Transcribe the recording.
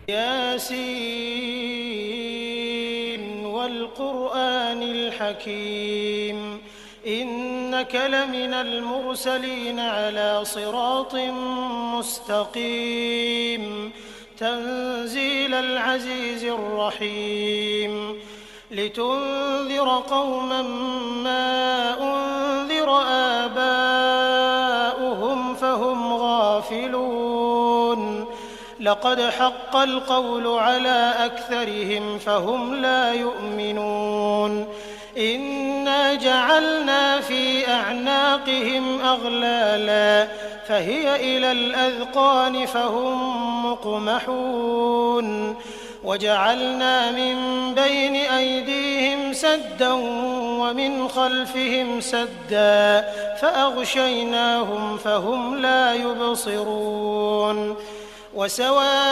ياسين والقرآن الحكيم إنك لمن المرسلين على صراط مستقيم تنزيل العزيز الرحيم لتنذر قوما ما أنذر آباؤهم فهم غافلون لقد حق القول على أكثرهم فهم لا يؤمنون إنا جعلنا في أعناقهم أغلالا فهي إلى الأذقان فهم مقمحون وجعلنا من بين أيديهم سدا ومن خلفهم سدا فأغشيناهم فهم لا يبصرون وسواء